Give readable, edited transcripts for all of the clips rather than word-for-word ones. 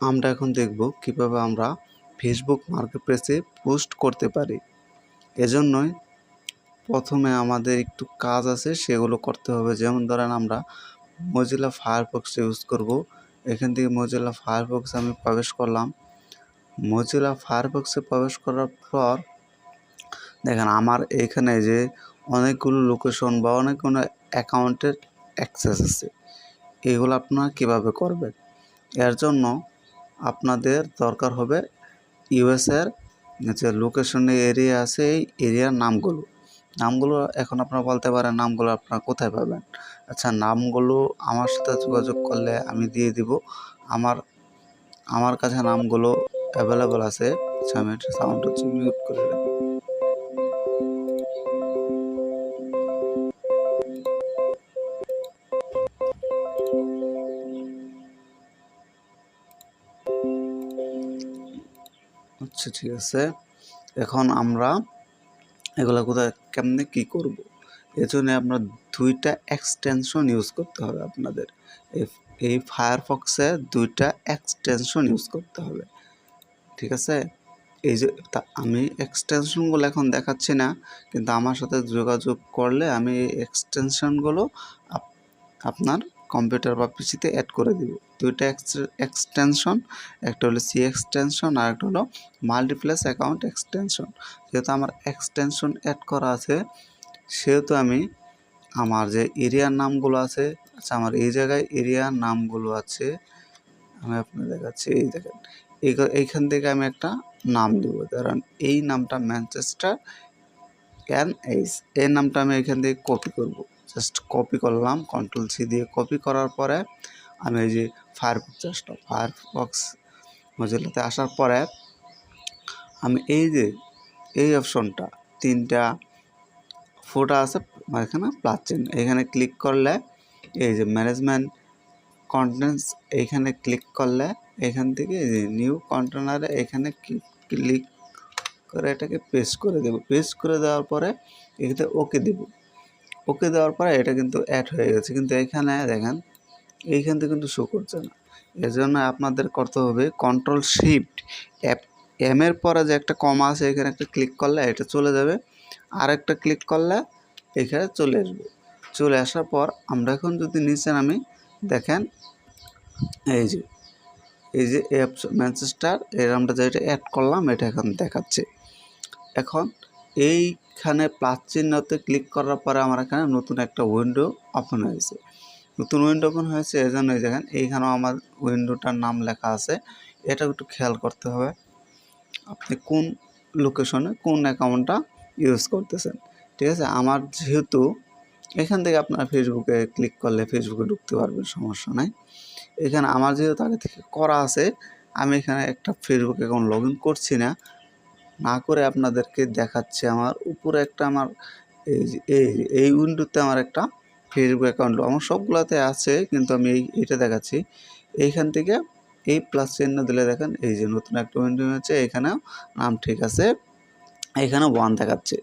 আমরা এখন দেখব কিভাবে আমরা ফেসবুক মার্কেটপ্লেসে পোস্ট করতে পারি। এজন্যই প্রথমে আমাদের একটু কাজ আছে, সেগুলো করতে হবে। যেমন ধরেন আমরা মজিলা ফায়ারফক্স ইউজ করব। এখান থেকে মজিলা ফায়ারফক্স আমি প্রবেশ করলাম। মজিলা ফায়ারফক্সে প্রবেশ করার পর দেখেন আমার এখানে যে অনেকগুলো লোকেশন বা অনেকগুলো অ্যাকাউন্টের অ্যাক্সেস আছে। এগুলো আপনারা কীভাবে করবেন? এর জন্য আপনাদের দরকার হবে ইউএসের যে লোকেশন এরিয়া আছে, এই এরিয়ার নামগুলো এখন আপনারা বলতে পারেন নামগুলো আপনারা কোথায় পাবেন? আচ্ছা, নামগুলো আমার সাথে যোগাযোগ করলে আমি দিয়ে দিব। আমার কাছে নামগুলো অ্যাভেলেবল আছে। আচ্ছা, আমি একটা সাউন্ড মিউট করে রাখি। আচ্ছা, ঠিক আছে। এখন আমরা এগুলো কোথায় কেমনে কী করব? এজন্য আপনার 2টা এক্সটেনশন ইউজ করতে হবে আপনাদের। এই ফায়ারফক্সে 2টা এক্সটেনশন ইউজ করতে হবে, ঠিক আছে? এই যে আমি এক্সটেনশনগুলো এখন দেখাচ্ছি না, কিন্তু আমার সাথে যোগাযোগ করলে আমি এই এক্সটেনশনগুলো আপনার কম্পিউটার বা পিসিতে অ্যাড করে দিব। 2টা এক্সটেনশন, একটা হলো সি এক্সটেনশন আর একটা হলো মাল্টিপ্লেস অ্যাকাউন্ট এক্সটেনশন। যেহেতু আমার এক্সটেনশন অ্যাড করা আছে, সেহেতু আমি আমার যে এরিয়ার নামগুলো আছে, আচ্ছা আমার এই জায়গায় এরিয়ার নামগুলো আছে, আমি আপনাকে দেখাচ্ছি। এই দেখেন, এইখান থেকে আমি একটা নাম দেবো। ধরেন এই নামটা ম্যানচেস্টার NH, এই নামটা আমি এখান থেকে কপি করব। জাস্ট কপি করলাম, Ctrl+C দিয়ে কপি করার পরে আমি এই যে ফায়ারফক্সে আসলাম। ফায়ারফক্স মজিলাতে আসার পরে আমি এই যে এই অপশনটা 3টা ফোটা আছে এখানে প্লাস চিহ্ন, এখানে ক্লিক করলে এই যে ম্যানেজমেন্ট কন্টেন্টস, এইখানে ক্লিক করলে এখান থেকে এই যে নিউ কন্টেনারে এখানে ক্লিক করে এটাকে পেস্ট করে দেব। পেস্ট করে দেওয়ার পরে এখানে ওকে দেব। ওকে দেওয়ার পরে এটা কিন্তু অ্যাড হয়ে গেছে, কিন্তু এখানে দেখেন এইখান থেকে কিন্তু শো করছে না। এর জন্য আপনাদের করতে হবে Ctrl+Shift+M এর পরে যে একটা কমা আছে, এখানে একটা ক্লিক করলে এটা চলে যাবে, আর একটা ক্লিক করলে এখানে চলে আসবে। চলে আসার পর আমরা এখন যদি নিচে নামি, দেখেন এই যে ম্যানচেস্টার এর আমরা যেটা অ্যাড করলাম এটা এখন দেখাচ্ছে। এখন এইখানে প্লাস চিহ্নতে ক্লিক করার পরে আমার এখানে নতুন একটা উইন্ডো ওপেন হয়েছে। নতুন উইন্ডো ওপেন হয়েছে, এই জন্যই দেখেন এইখানেও আমার উইন্ডোটার নাম লেখা আছে। এটা একটু খেয়াল করতে হবে, আপনি কোন লোকেশনে কোন অ্যাকাউন্টটা ইউজ করতেছেন, ঠিক আছে? আমার যেহেতু এখান থেকে আপনার ফেসবুকে ক্লিক করলে ফেসবুকে ঢুকতে পারবেন, সমস্যা নাই। এখানে আমার যেহেতু আগে থেকে করা আছে, আমি এখানে একটা ফেসবুক অ্যাকাউন্ট লগ ইন করছি না করে আপনাদেরকে দেখাচ্ছি। আমার উপরে একটা আমার এই উইন্ডোতে আমার একটা ফেসবুক অ্যাকাউন্ট আমার সবগুলোতে আছে, কিন্তু আমি এইটা দেখাচ্ছি। এইখান থেকে এই প্লাস চিহ্ন দিলে দেখেন এই যে নতুন একটা উইন্ডো হচ্ছে, এখানেও নাম ঠিক আছে, এখানে 1 দেখাচ্ছে।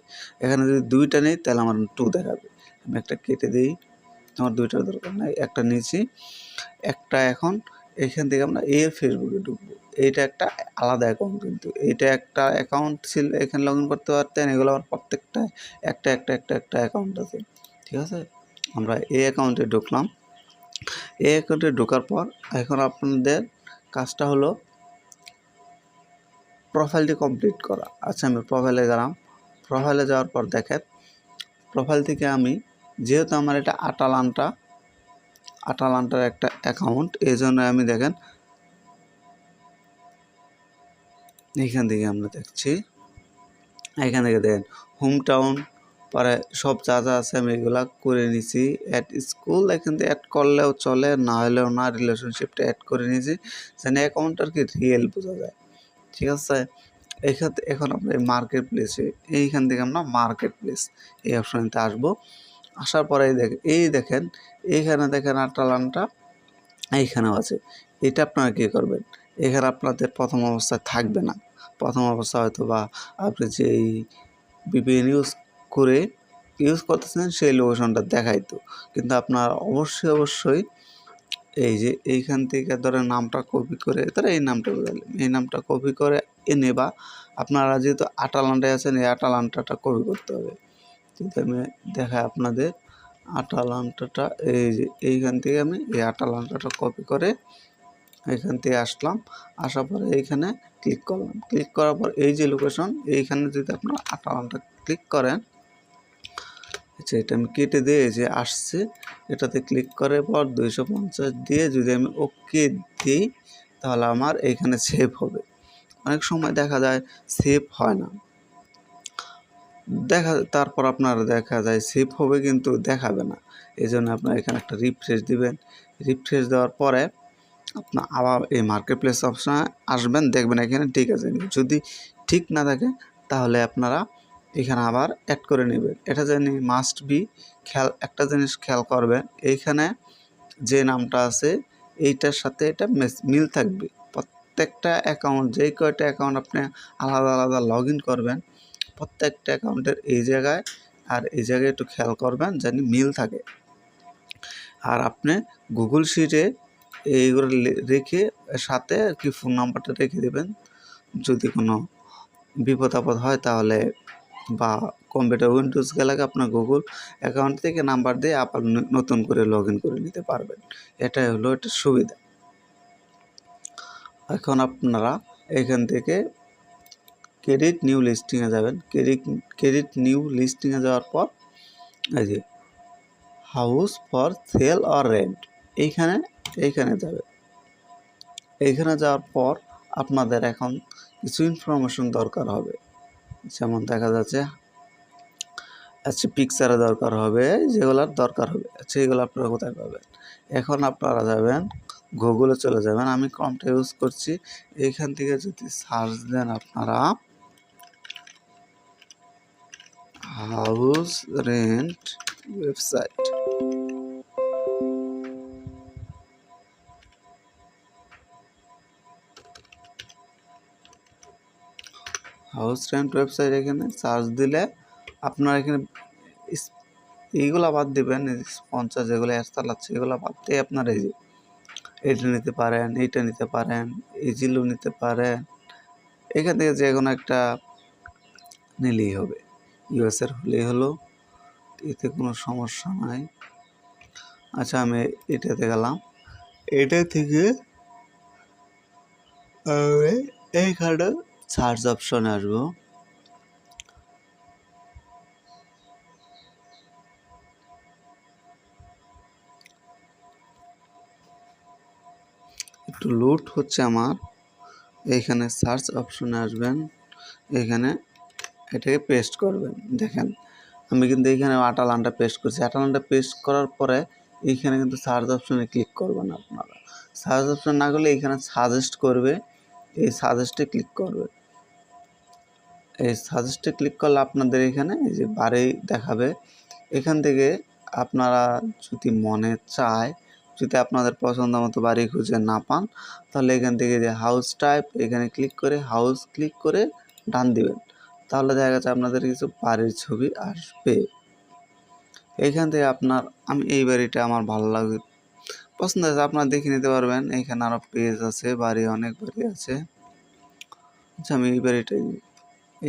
এখানে যদি 2টা নেই তাহলে আমার 2 দেখাবে। আমি একটা কেটে দিই, আমার 2টার দরকার নাই, একটা নিয়েছি। একটা এখন এখান থেকে আমরা এর ফেসবুকে ঢুকবো। এইটা একটা আলাদা অ্যাকাউন্ট, কিন্তু এইটা একটা অ্যাকাউন্ট ছিল, এখানে লগ ইন করতে পারতেন। এগুলো আমার প্রত্যেকটা একটা অ্যাকাউন্ট আছে, ঠিক আছে? আমরা এই অ্যাকাউন্টে ঢুকলাম। এই অ্যাকাউন্টে ঢোকার পর এখন আপনাদের কাজটা হলো প্রোফাইলটি কমপ্লিট করা। আচ্ছা, আমি প্রোফাইলে গেলাম। প্রোফাইলে যাওয়ার পর দেখেন প্রোফাইল থেকে আমি, যেহেতু আমার এটা আটালান্টার একটা অ্যাকাউন্ট, এই জন্য আমি দেখেন এইখান থেকে আমরা দেখছি, এখান থেকে দেখেন হোম টাউন, পরে সব যা আছে আমি এগুলা করে নিছি। অ্যাড স্কুল এখান থেকে অ্যাড করলেও চলে, না হলেও না, রিলেশনশিপটা অ্যাড করে নিয়েছি যেন অ্যাকাউন্টটার কি রিয়েল বোঝা যায়, ঠিক আছে? এখন আমরা মার্কেট প্লেসে, এইখান থেকে আমরা মার্কেট প্লেস এই অপশনতে আসবো। আসার পরে দেখেন এইখানে দেখেন আটালান্টা এইখানেও আছে। এটা আপনারা কী করবেন? এখানে আপনাদের প্রথম অবস্থায় থাকবে না। প্রথম অবস্থা হয়তো বা আপনি যেই VPN ইউজ করতেছেন সেই লোকেশনটা দেখাইতো, কিন্তু আপনার অবশ্যই এই যে এইখান থেকে ধরে নামটা কপি করে ধরে এই নামটা বললাম, এই নামটা কপি করে এনে বা আপনারা যেহেতু আটালান্টায় আছেন এই আটালান্টাটা কপি করতে হবে। যদি আমি দেখাই আপনাদের আটালান্টাটা এই যে এইখান থেকে আমি এই আটালান্টাটা কপি করে এখান থেকে আসলাম, আসার পরে এইখানে ক্লিক করলাম, ক্লিক করার পর এই যে লোকেশন এইখানে যদি আপনারা আটালান্টা ক্লিক করেন, আচ্ছা এটা আমি কেটে দিয়ে যে আসছে এটাতে ক্লিক করার পর 250 দিয়ে যদি আমি ওকে দিই তাহলে আমার এইখানে সেভ হবে। অনেক সময় দেখা যায় সেভ হয় না, তারপর আপনার দেখা যায় সেভ হবে কিন্তু দেখাবে না। এই জন্য আপনার এখানে একটা রিফ্রেশ দিবেন, রিফ্রেশ দেওয়ার পরে আপনার আবার এই মার্কেট প্লেস অপশানে আসবেন, দেখবেন এখানে ঠিক আছে। যদি ঠিক না থাকে তাহলে আপনারা এখানে আবার অ্যাড করে নেবেন। এটা জানি মাস্ট বি একটা জিনিস খেয়াল করবেন, এইখানে যে নামটা আছে এইটার সাথে এটা মিল থাকবে। প্রত্যেকটা অ্যাকাউন্ট যেই কয়টা অ্যাকাউন্ট আপনি আলাদা আলাদা লগ ইন করবেন প্রত্যেকটা অ্যাকাউন্টের এই জায়গায় আর এই জায়গায় একটু খেয়াল করবেন যেন মিল থাকে। আর আপনি গুগল শিটে এইগুলো রেখে সাথে আর কি ফোন নাম্বারটা রেখে দেবেন, যদি কোনো বিপদ আপদ হয় তাহলে বা কম্পিউটার উইন্ডোজ গেলে আপনার গুগল অ্যাকাউন্ট থেকে নাম্বার দিয়ে আবার নতুন করে লগ ইন করে নিতে পারবেন। এটাই হলো একটা সুবিধা। এখন আপনারা এখান থেকে ক্রেডিট নিউ লিস্টিংয়ে যাবেন, ক্রেডিট নিউ লিস্টিংয়ে যাওয়ার পর এই যে house for sale or rent এইখানে যাবে। এইখানে যাওয়ার পর আপনাদের এখন কিছু ইনফরমেশন দরকার হবে, যেমন দেখা যাচ্ছে আচ্ছা পিকচারের দরকার হবে, যেগুলোর দরকার হবে আচ্ছা এগুলো আপনারা কোথায় পাবেন। এখন আপনারা যাবেন গুগলে চলে যাবেন, আমি ক্রমটা ইউজ করছি। এইখান থেকে যদি সার্চ দেন আপনারা house rent website, house rent website এখানে সার্চ দিলে আপনারা এখানে এইগুলো বাদ দেবেন, স্পন্সর যেগুলো অ্যাড চালাচ্ছে এগুলো বাদ দিয়ে আপনারা এই যে এইটা নিতে পারেন, এইটা নিতে পারেন, ইজিলো নিতে পারেন, এখান থেকে যে কোনো একটা নিলেই হবে। ইউএসের হলেই হলো, এতে কোনো সমস্যা নাই। আচ্ছা আমি এটাতে গেলাম, এটা থেকে এইখানে সার্চ অপশনে আসবো, একটু লোড হচ্ছে আমার। এইখানে সার্চ অপশনে আসবেন, এখানে এটাকে পেস্ট করবেন। দেখেন আমি কিন্তু এইখানে আটালান্টা পেস্ট করছি, আটালান্টা পেস্ট করার পরে এইখানে কিন্তু সার্চ অপশনে ক্লিক করবেন। আপনারা সার্চ অপশন না করলে এইখানে সাজেস্ট করবে, এই সাজেস্টে ক্লিক করবে। এই সাজেস্টে ক্লিক করলে আপনাদের এখানে এই যে বাড়ি দেখাবে। এখান থেকে আপনারা যদি মনে চায়, যদি আপনাদের পছন্দ মতো বাড়ি খুঁজে না পান তাহলে এখান থেকে যে হাউস টাইপ এখানে ক্লিক করে হাউস ক্লিক করে ডান দিবেন, তাহলে দেখা গেছে আপনাদের কিছু বাড়ির ছবি আসবে। এইখান থেকে আমি এই বাড়িটা আমার ভালো লাগে পছন্দ আছে, আপনারা দেখে নিতে পারবেন। এইখানে আরও পেজ আছে, বাড়ি অনেক বাড়ি আছে। আচ্ছা আমি এই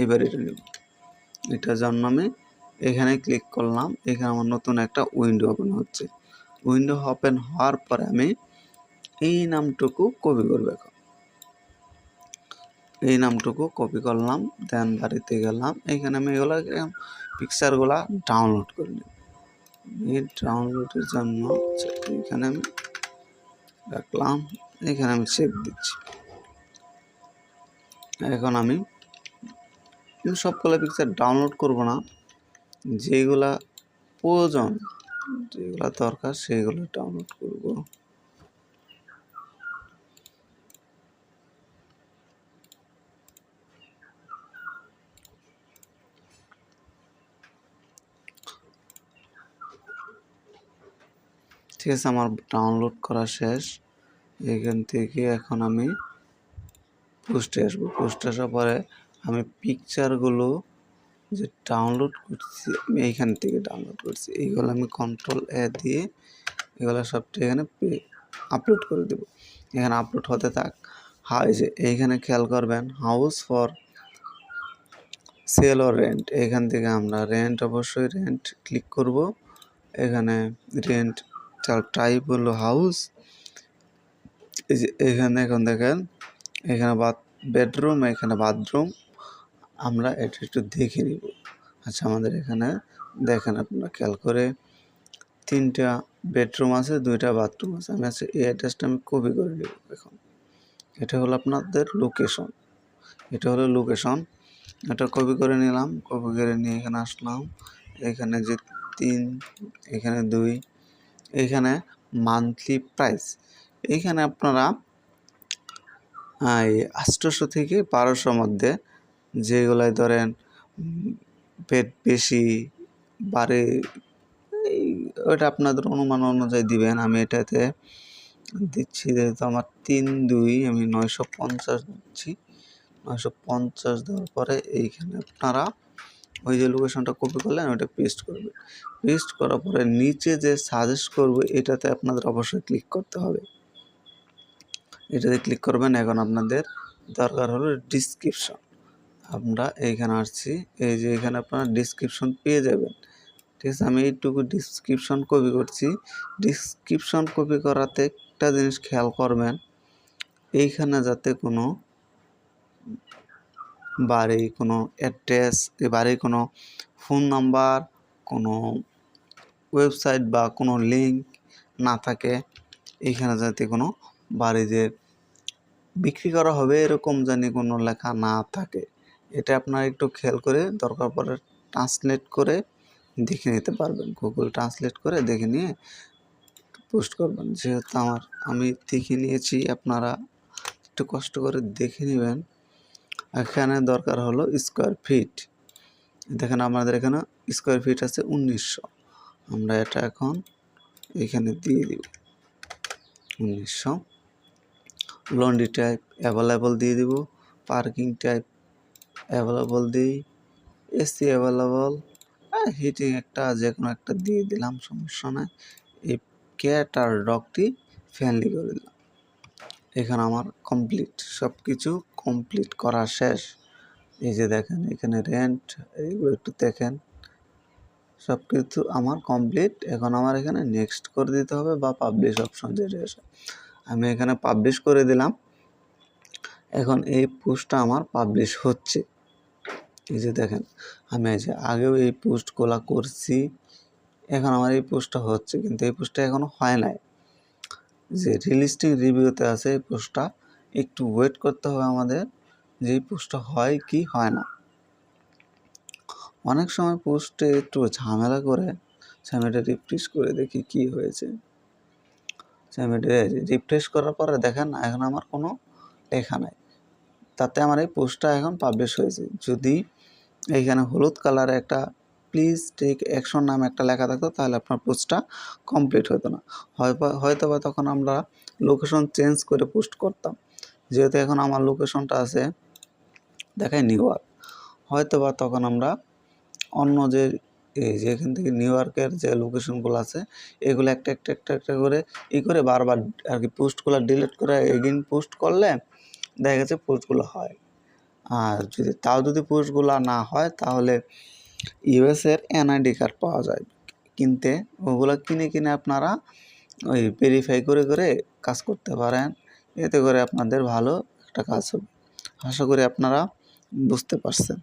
বাড়িটা নেব, এটার জন্য আমি এখানে ক্লিক করলাম। এখানে আমার নতুন একটা উইন্ডো ওপেন হচ্ছে। উইন্ডো ওপেন হওয়ার পরে আমি এই নামটুকু কপি করব। এখন এই নামটুকু কপি করলাম, দেন বাড়িতে গেলাম, এখানে আমি এগুলো পিকচারগুলা ডাউনলোড করে নিই। এই ডাউনলোডের জন্য এখানে আমি রাখলাম, এখানে আমি সেভ দিচ্ছি। এখন আমি সবগুলো পিকচার ডাউনলোড করব না, যেগুলা প্রয়োজন যেগুলো দরকার সেইগুলো ডাউনলোড করব। ঠিক আছে আমার ডাউনলোড করা শেষ। এখান থেকে এখন আমি পোস্টে আসবো, পোস্টে আসার পরে আমি পিকচারগুলো যে ডাউনলোড করছি আমি এইখান থেকে ডাউনলোড করছি, এইগুলো আমি কন্ট্রোল এ দিয়ে এগুলো সবটা এখানে আপলোড করে দেব। এখানে আপলোড হতে থাক। এই যে এইখানে খেয়াল করবেন house for sale or rent, এখান থেকে আমরা রেন্ট, অবশ্যই রেন্ট ক্লিক করব। এখানে রেন্ট টাইপ হলো হাউস। এই যে এখানে এখন দেখেন এখানে বেডরুম, এখানে বাথরুম, আমরা এটা একটু দেখে নিব। আচ্ছা, আমাদের এখানে দেখেন আপনারা খেয়াল করে 3টা বেডরুম আছে, 2টা বাথরুম আছে। আমি আচ্ছা এই অ্যাড্রেসটা আমি কপি করে নেব। এখন এটা হলো আপনাদের লোকেশন, এটা হলো লোকেশন। এটা কপি করে নিলাম, কপি করে নিয়ে এখানে আসলাম। এখানে যে 3, এখানে 2, এখানে মান্থলি প্রাইস, এইখানে আপনারা 800 থেকে 1200 মধ্যে যেগুলাই ধরেন বেড বেশি বাড়ে, ওটা আপনাদের অনুমান অনুযায়ী দিবেন। আমি এটাতে দিচ্ছি যেহেতু আমার 3-2, আমি 950 দিচ্ছি। 950 দেওয়ার পরে এইখানে আপনারা ওই যে লোকেশনটা কপি করলেন ওটা পেস্ট করবেন। পেস্ট করার পরে নিচে যে সাজেস্ট করব এটাতে আপনাদের অবশ্যই ক্লিক করতে হবে। এটাতে ক্লিক করবেন। এখন আপনাদের দরকার হলো ডিসক্রিপশন। আমরা এইখানে আসছি, এই যে এখানে আপনারা ডিসক্রিপশন পেয়ে যাবেন। ঠিক আছে, আমি এইটুকু ডিসক্রিপশন কপি করছি। ডিসক্রিপশন কপি করাতে একটা জিনিস খেয়াল করবেন, এইখানে যাতে কোনো বাড়ি, কোনো অ্যাড্রেস, এই বাড়ির কোনো ফোন নাম্বার, কোনো ওয়েবসাইট বা কোনো লিঙ্ক না থাকে। এইখানে যাতে কোনো বাড়ি যে বিক্রি করা হবে এরকম জানি কোনো লেখা না থাকে। এটা আপনারা একটু খেয়াল করে দরকার পড়ে ট্রান্সলেট করে দেখে নিতে পারবেন। গুগল ট্রান্সলেট করে দেখে নিয়ে পোস্ট করবেন। যেহেতু আমি দেখে নিয়েছি, আপনারা একটু কষ্ট করে দেখে নেবেন। এখানে দরকার হলো স্কোয়ার ফিট। দেখেন আমাদের এখানে স্কোয়ার ফিট আছে 1900। আমরা এটা এখন এখানে দিয়ে দিব 1900। লন্ড্রি টাইপ অ্যাভেলেবল দিয়ে দিব, পার্কিং টাইপ অ্যাভেলেবল দিই, এসি অ্যাভেলেবল, হিটিং একটা যে কোনো একটা দিয়ে দিলাম, সমস্যা নাই। এই ক্যাট আর ডগটি ফ্যানলি করে দিলাম। এখানে আমার কমপ্লিট, সব কিছু কমপ্লিট করা শেষ। এই যে দেখেন এখানে রেন্ট, এইগুলো একটু দেখেন, সব কিছু আমার কমপ্লিট। এখন আমার এখানে নেক্সট করে দিতে হবে বা পাবলিশ অপশন যেটা আছে, আমি এখানে পাবলিশ করে দিলাম। এখন এই পোস্টটা আমার পাবলিশ হচ্ছে। এই যে দেখেন আমি এই যে আগেও এই পোস্টগুলো করছি, এখন আমার এই পোস্টটা হচ্ছে, কিন্তু এই পোস্টটা এখনো হয় নাই। যে রিলিস্টিং রিভিউতে আছে এই পোস্টটা, একটু ওয়েট করতে হবে আমাদের, যে এই পোস্টটা হয় কি হয় না। অনেক সময় পোস্টে একটু ঝামেলা করে। আমি এটা রিফ্রেশ করে দেখি কি হয়েছে। আমি এটা রিফ্রেশ করার পরে দেখেন এখন আমার কোনো লেখা নাই, তাতে আমার এই পোস্টটা এখন পাবলিশ হয়েছে। যদি এইখানে হলুদ কালারে একটা প্লিজ টেক অ্যাকশন নামে একটা লেখা থাকতো তাহলে আপনার পোস্টটা কমপ্লিট হতো না। হয়তো বা তখন আমরা লোকেশন চেঞ্জ করে পোস্ট করতাম। যেহেতু এখন আমার লোকেশনটা আছে দেখায় নিউ ইয়র্ক, হয়তো বা তখন আমরা অন্য যে এই যে এখান থেকে নিউ ইয়র্কের যে লোকেশনগুলো আছে এগুলো একটা করে করে বারবার আর কি পোস্টগুলো ডিলিট করে এগেইন পোস্ট করলে দেখা গেছে পোস্টগুলো হয়। আর যদি পোস্টগুলো না হয় তাহলে ইউএসের এনআইডি কার্ড পাওয়া যায় কিনতে, ওগুলো কিনে আপনারা ওই ভেরিফাই করে কাজ করতে পারেন। এতে করে আপনাদের ভালো একটা কাজ হবে। আশা করি আপনারা বুঝতে পারছেন।